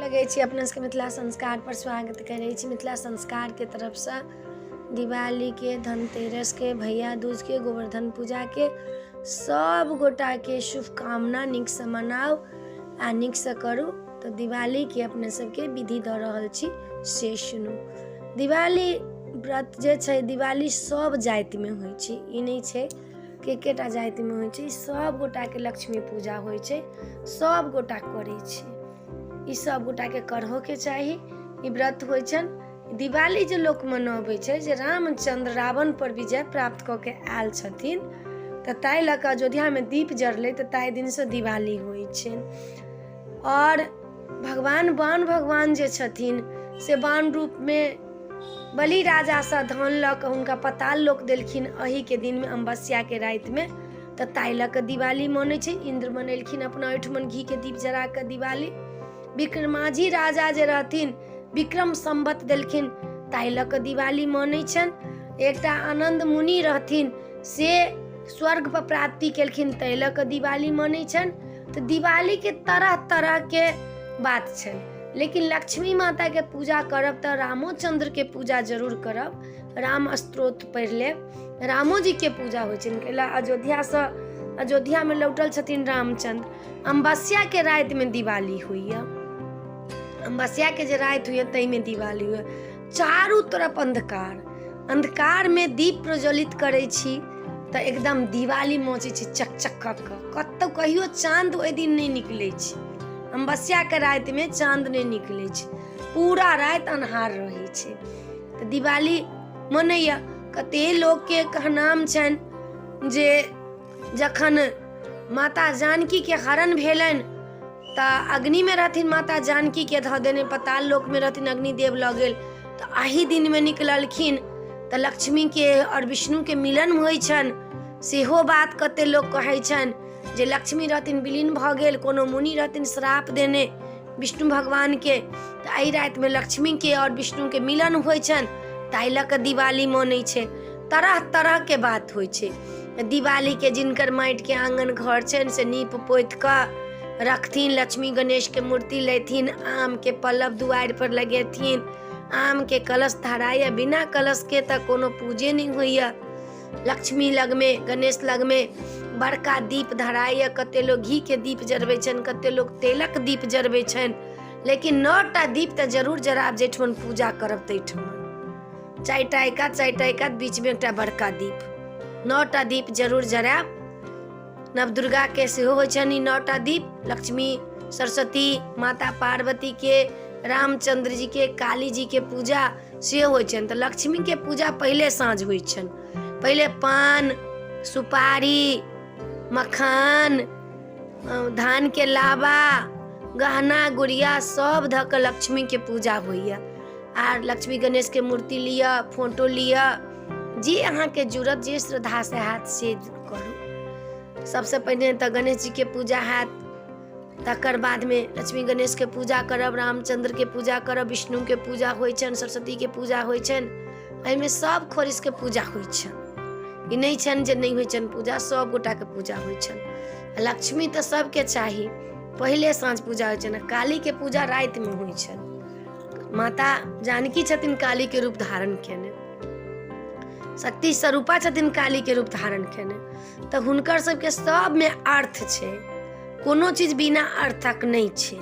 लगे छी अपना सबके मिथिला संस्कार पर स्वागत करे छी। मिथिला संस्कार के तरफ से दिवाली के, धनतेरस के, भैया दूज के, गोवर्धन पूजा के सब गोटा के शुभकामना नीक से मनाओ आ नीक से करू। तो दिवाली के अपने सबके विधि द रहल छी से सुनू। दिवाली व्रत जे छै, दिवाली सब जाति में होइ छै, ई नहीं छै कि एकेटा जाति में होइ छै। सब गोटा के लक्ष्मी पूजा होइ छै, सब गोटा करे छै, ई सब गोटा के करहो के चाही। ई व्रत होइ छन। दिवाली जे लोक मनाबै छै जे रामचंद्र रावण पर विजय प्राप्त क के आयल छथिन, तऽ ताहि लऽ कऽ अयोध्या में दीप जरलै, तऽ ताहि दिन से दिवाली होइ छै। और भगवान जे छथिन से बाण रूप में बलि राजा से धन लऽ कऽ हुनका पताल लोक देलखिन अही के दिन में, अमावस्या के रात में। तऽ ताहि लऽ कऽ दिवाली मनै छै। इंद्र मनेलखिन अपना ओहिठमन घी के दीप जरा कऽ दिवाली। विक्रमाजी राजा जे रहथिन विक्रम संवत देलखिन, ताहि लऽ कऽ दिवाली मनै छनि। एकटा आनंद मुनि रहथिन से स्वर्ग पर प्राप्ति केलखिन, ताहि लऽ कऽ दिवाली मनै छनि। तऽ दिवाली के तरह तरह के बात छै। लेकिन लक्ष्मी माता के पूजा करब तऽ रामोचंद्र के पूजा जरूर करब, राम स्तोत्र पढ़ि लेब। रामो जी के पूजा होइ छनि। कैला अयोध्या में लौटल छथिन रामचंद्र। अमावस्या के रात में दिवाली होइया। अमावस्या के जे रात होइया तई में दिवाली होइया। चारों तरफ अंधकार में दीप प्रज्वलित करे छी तऽ एकदम दिवाली मचै छै चकचक कऽ। कतौ कहियो चांद ओहि दिन नहीं निकले छै। अमावस्या के रात में चांद नहीं निकले छै, पूरा रात अन्हार रहे छै। तऽ दिवाली मनैया। कते लोग के कहनाम छनि जे जखन माता जानकी के हरण भेलनि तऽ अग्नि में रहथिन, माता जानकी के धऽ देने, पताल लोक में रहथिन, अग्निदेव लऽ गेल, तऽ आही दिन में निकललखिन तऽ लक्ष्मी के और विष्णु के मिलन होइ छनि। सेहो बात कते लोग कहै छनि जे लक्ष्मी रहथिन विलीन भऽ गेल, कोनो मुनि रहथिन श्राप देने विष्णु भगवान के, तऽ एहि रात में लक्ष्मी के और विष्णु के मिलन होइ छनि, ताहि लऽ कऽ दिवाली मनै छै। तरह तरह के बात होइ छै। दिवाली के जिनकर माटि के आंगन घर छनि से नीप पोति कऽ रखथिन, लक्ष्मी गणेश के मूर्ति लेथिन, आम के पल्लव दुआरि पर लगेथिन, आम के कलश धराया। बिना कलश के तऽ कोनो पूजे नहीं होइया। लक्ष्मी लग में, गणेश लग में बड़का दीप धराया। कते लोग घी के दीप जरबै छनि, कते लोग तेलक दीप जरबै छनि। लेकिन 9टा दीप तऽ जरूर जराब जेठमन पूजा करब तैठमन। 4टा एकाध बीच में एकटा बड़का दीप, 9टा दीप जरूर जराब। नवदुर्गा के सेहो होइ छनि 9टा दीप। लक्ष्मी, सरस्वती, माता पार्वती के, रामचंद्र जी के, काली जी के पूजा से होइ छनि। तऽ लक्ष्मी के पूजा पहले साँझ होइ छनि। पहले पान, सुपारी, मखान, धान के लाबा, गहना गुड़िया सब धऽ कऽ लक्ष्मी के पूजा होइया। आर लक्ष्मी गणेश के मूर्ति लिया, फोटो लिया, जे अहाँ के जरूरत, जे श्रद्धा से हाथ से करू। सबसे पहले तऽ गणेश जी के पूजा हैत, तकर बाद में लक्ष्मी गणेश के पूजा करब, रामचंद्र के पूजा करब, विष्णु के पूजा होइ छनि, सरस्वती के पूजा होइ छनि। एहिमे सब खोरिस के पूजा होइ छनि। ई नहीं छनि जे नहीं होइ छनि पूजा, सब गोटा के पूजा होइ छनि। लक्ष्मी तऽ सबके चाही, पहले साँझ पूजा होइ छनि। काली के पूजा राति में होइ छनि। माता जानकी छथिन काली के रूप धारण केने, शक्ति स्वरूपा छथिन काली के रूप धारण केने। तऽ हुनकर सबके सब में अर्थ छै, कोनो चीज बिना अर्थक नहीं छै।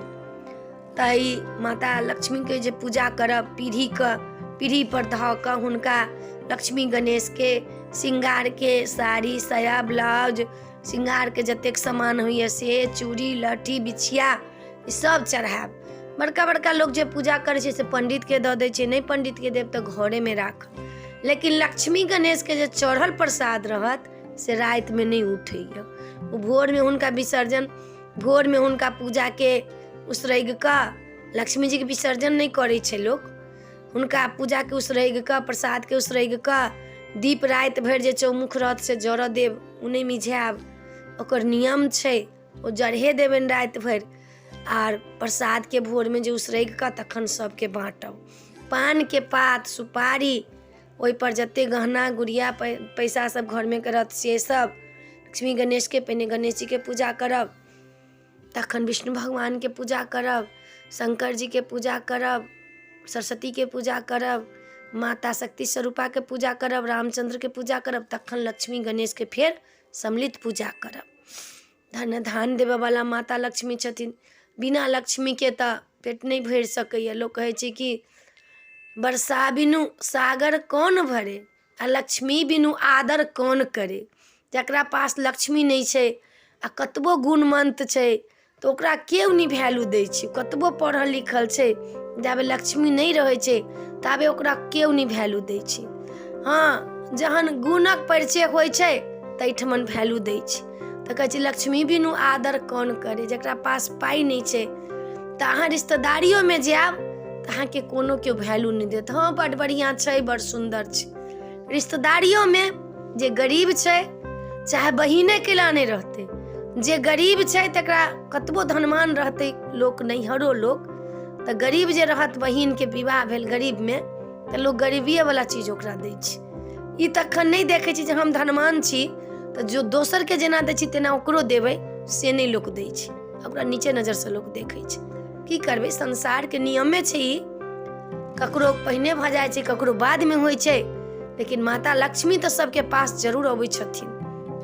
ताई माता लक्ष्मी के जे पूजा करब, पीढ़ी पर धऽ कऽ हुनका लक्ष्मी गणेश के श्रृंगार के साड़ी, साया, ब्लाउज, श्रृंगार के जतेक सामान होइया से, चूड़ी, लहठी, बिछिया, ई सब चढ़ायब। बड़का बड़का लोग जे पूजा करे छै से पंडित के दऽ दै छै, नहीं पंडित के देब तऽ घरे में राखब। लेकिन लक्ष्मी गणेश के जे चढ़ल प्रसाद रहत से रात में नहीं उठैया। वो भोर में हुनका विसर्जन, भोर में हुनका पूजा के उसरैग कऽ, लक्ष्मी जी के विसर्जन नहीं करे छै लोग, हुनका पूजा के उसरैग कऽ, प्रसाद के उसरैग कऽ, दीप रात भर जे चौमुख रहत से जरऽ देब, उ नहीं मिझायब। ओकर नियम छै, ओ जरहे देबनि रात भर। आर प्रसाद के भोर में जे उसरैग कऽ तखन सबके बाँटब। पान के पात, सुपारी, ओहि पर जते गहना गुड़िया पैसा सब घर में करत से सब, लक्ष्मी गणेश के, पहिने गणेश जी के पूजा करब, तखन विष्णु भगवान के पूजा करब, शंकर जी के पूजा करब, सरस्वती के पूजा करब, माता शक्ति स्वरूपा के पूजा करब, रामचंद्र के पूजा करब, तखन लक्ष्मी गणेश के फेर सम्मिलित पूजा करब। धन धान देबऽ वाला माता लक्ष्मी छथिन। बिना लक्ष्मी के तऽ पेट नहीं भरि सकैए। लोक कहै छै कि वर्षा बिनु सागर कौन भरे, आ लक्ष्मी बिनु आदर कौन करे। जकरा पास लक्ष्मी नहीं छै आ कतबो गुणमंत छै तऽ ओकरा केओ नहीं वैल्यू दै छै। कतबो पढ़ल लिखल छै, जाबे लक्ष्मी नहीं रहै छै ताबे ओकरा केओ नहीं वैल्यू दै छै। हाँ, जहन गुणक परिचय होइ छै तैठमन वैल्यू दै छै। तऽ कहै छै लक्ष्मी बिनु आदर कौन करे। जकरा पास पाई नहीं छै तऽ अहाँ रिश्तेदारियों में जायब तऽ अहाँके कोनो केओ वैल्यू नहीं देत। हाँ, बड़ बढ़िया छै, बड़ सुंदर छै। रिश्तेदारियों में जे गरीब छै, चाहे बहिने केला नहीं रहते, जे गरीब छै तकरा कतबो धनवान रहते लोक, नैहरो लोक, तऽ गरीब जे रहत, बहिन के विवाह भेल गरीब में, तऽ लोक गरीबिये वाला चीज ओकरा दै छै। ई तखन नहीं देखै छै जे हम धनवान छी तऽ जो दोसर के जेना दै छी तेना ओकरो देबै, से नहीं लोक दै छै। ओकरा नीचे नजर से लोक देखै छै। की करबै, संसार के नियमे छै ई। ककरो पहिने भऽ जाइ छै, ककरो बाद में होइ छै। लेकिन माता लक्ष्मी तऽ सबके पास जरूर अबै छथिन।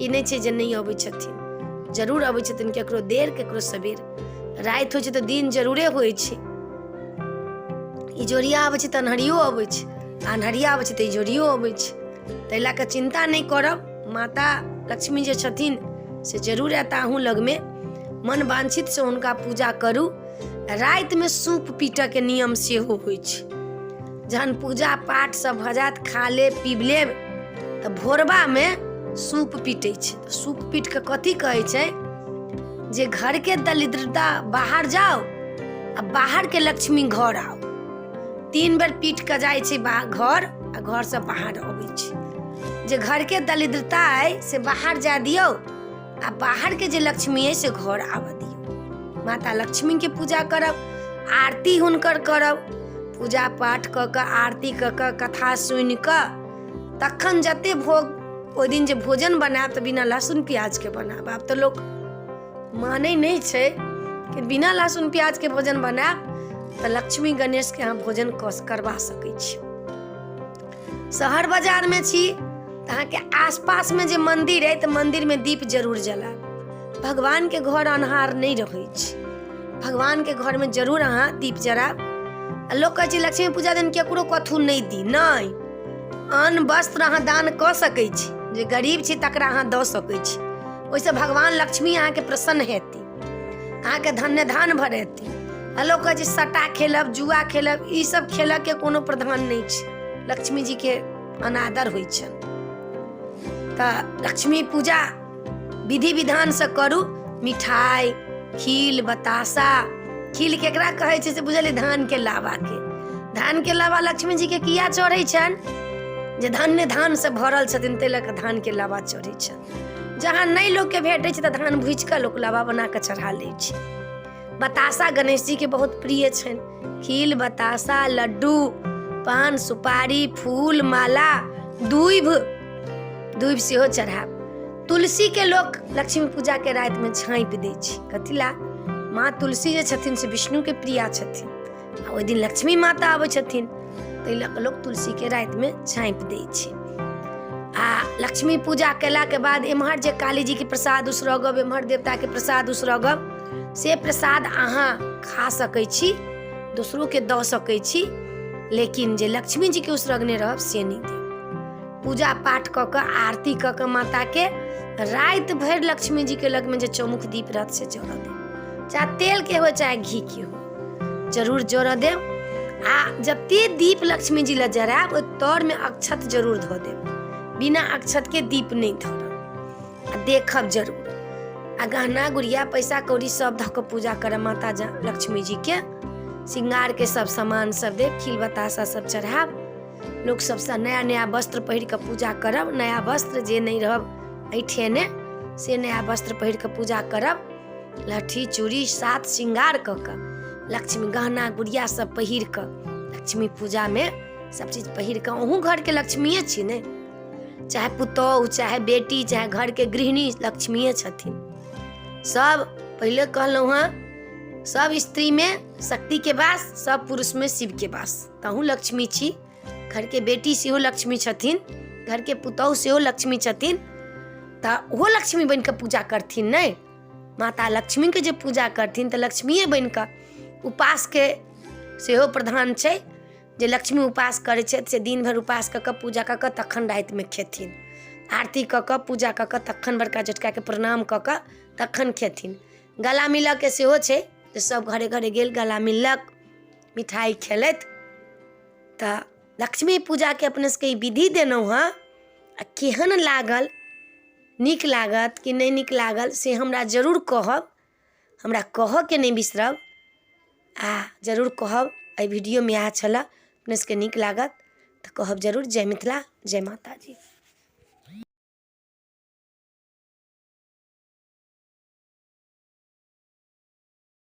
ई नहीं छै जे नहीं अबै छथिन, जरूर अबै छथिन। केकरो देर, केकरो सबेर। राति होइ छै तऽ दिन जरूरे होइ छै। इजोरिया आबै छै तऽ अन्हरियो अबै छै, अन्हरिया आबै छै तऽ इजोरियो अबै छै। ताहि लए कऽ चिंता नहीं करब। माता लक्ष्मी जे छथिन से जरूर एता अहूँ लगमे। मन वांछित से हुनका पूजा करू। राति में सूप पीटऽ के नियम सेहो होइ छै। जहन पूजा पाठ सब भऽ जायत, खा लेब पीब लेब, तऽ भोरबा में सूप पीटै छै। तऽ सूप पीट के कथी कहै छै, जे घर के दरिद्रता बाहर जाओ आ बाहर के लक्ष्मी घर आओ। 3 बेर पीट के जाइ छै घर, आ घर से बाहर अबै छै। जे घर के दरिद्रता है से बाहर जा दियो, आ बाहर के जे लक्ष्मी है से घर आवा दियो। माता लक्ष्मी के पूजा करब, आरती हुनकर करब। पूजा पाठ क के, आरती क के, कथा सुनि के, तखन जते भोग ओहि दिन जे भोजन बनाब तऽ बिना लहसुन प्याज के बनाब। आब तऽ लोक मानै नहीं छै कि बिना लहसुन प्याज के भोजन बनाब तऽ लक्ष्मी गणेश के अहाँ भोजन करवा सकै छी। शहर बाजार में छी तऽ अहाँके आसपास में जे मंदिर है तऽ मंदिर में दीप जरूर जलाब। भगवान के घर अन्हार नहीं रहै छै। भगवान के घर में जरूर अहाँ दीप जराब। लोक कहै छै लक्ष्मी पूजा दिन केकरो कथू नहीं दी। नहीं, अन्न वस्त्र अहाँ दान कऽ सकै छी। जे गरीब छी तकरा अहाँ दऽ सकै छी। ओहिसँ भगवान लक्ष्मी अहाँके प्रसन्न हेती, अहाँके धन्य धान भरेती। लोक कहै छै सट्टा खेलब, जुआ खेलब, ई सब खेलऽ के कोनो प्रधान नहीं छै। लक्ष्मी जी के अनादर होइ छनि। तऽ लक्ष्मी पूजा विधि विधान से करू। मिठाई, खील, बतासा। खील केकरा कहै छै से बुझलिए, धान के लावा के। धान के लावा लक्ष्मी जी के किया चढ़ै छनि, जे धन्य धान से भरल छथिन, ताहि लऽ कऽ धान के लावा चढ़ै छनि। जहाँ नहीं लोक के भेटै छै तऽ धान भूजि कऽ लोक लावा बना कऽ चढ़ा लै छै। बतासा गणेश जी के बहुत प्रिय छनि। खील, बतासा, लड्डू, पान, सुपारी, फूल, माला, दूब सेहो चढ़ाब। तुलसी के लोक लक्ष्मी पूजा के राति में झाँपि दै छै। कथी ला, माँ तुलसी जे छथिन से विष्णु के प्रिया छथिन, आ ओहि दिन लक्ष्मी माता आबै छथिन, ताहि लऽ कऽ लोक तुलसी के राति में झाँपि दै छै। आ लक्ष्मी पूजा केला के बाद एम्हर जे काली जी के प्रसाद उसरगब, एम्हर देवता के प्रसाद उसरगब, से प्रसाद अहाँ खा सकै छी, दोसरो के दऽ सकै छी। लेकिन जे लक्ष्मी जी के उसरगने रहब से नहीं देब। पूजा पाठ क के, आरती क के माता के, राति भर लक्ष्मी जी के लग में जे चौमुख दीप रहत से जोड़ देब। चाहे तेल के हो चाहे घी के हो, जरूर जोड़ देब। आ जते दीप लक्ष्मी जी ला जराब, ओहि तर में अक्षत जरूर धो देब। बिना अक्षत के दीप नहीं धरब। आ देखब जरूर। आ गहना गुड़िया पैसा कौड़ी सब धऽ के पूजा करब माता लक्ष्मी जी के। श्रृंगार के सब सामान सब देब, खील बतासा सब चढ़ाब। लोग सबसे नया नया वस्त्र पहिर के पूजा करब। नया वस्त्र जे नहीं रहब ऐठेने, से नया वस्त्र पहिर के पूजा करब। लहठी चूड़ी साथ श्रृंगार क के, लक्ष्मी गहना गुड़िया सब पहिर के लक्ष्मी पूजा में सब चीज पहिर के। अहूँ घर के लक्ष्मीए छी ने, चाहे पुतौह, चाहे बेटी, चाहे घर के गृहिणी लक्ष्मीए छथिन। सब पहले कहलहुँ हैं, सब स्त्री में शक्ति के वास, सब पुरुष में शिव के वास। तहूँ लक्ष्मी छी, घर के बेटी सेहो लक्ष्मी छथिन, घर के पुतहु सेहो लक्ष्मी छथिन, तऽ ओहो लक्ष्मी बन कऽ पूजा करथिन। नहि, माता लक्ष्मी के जे पूजा करथिन तऽ लक्ष्मीए बन कऽ। उपास के सेहो प्रधान छै, जे लक्ष्मी उपास करै छथि से दिन भर उपास कऽ कऽ पूजा कऽ कऽ तखन रातिमे खेथिन, आरती कऽ कऽ पूजा कऽ कऽ तखन बड़का जेठकाके प्रणाम कऽ कऽ तखन खेथिन। गला मिलऽ के सेहो छै, जे सब घरे घरे गेल, गला मिललक, मिठाई खेलथि। तऽ लक्ष्मी पूजाके अपने सबके ई विधि देलहुँ हँ। आ केहन लागल, नीक लागत कि नहि नीक लागल से हमरा जरूर कहब, हमरा कहऽके नहि बिसरब, आ जरूर कहब। एहि वीडियोमे इएह छलऽ, अपने सबके नीक लागत तऽ कहब जरूर। जय मिथिला, जय माता दी।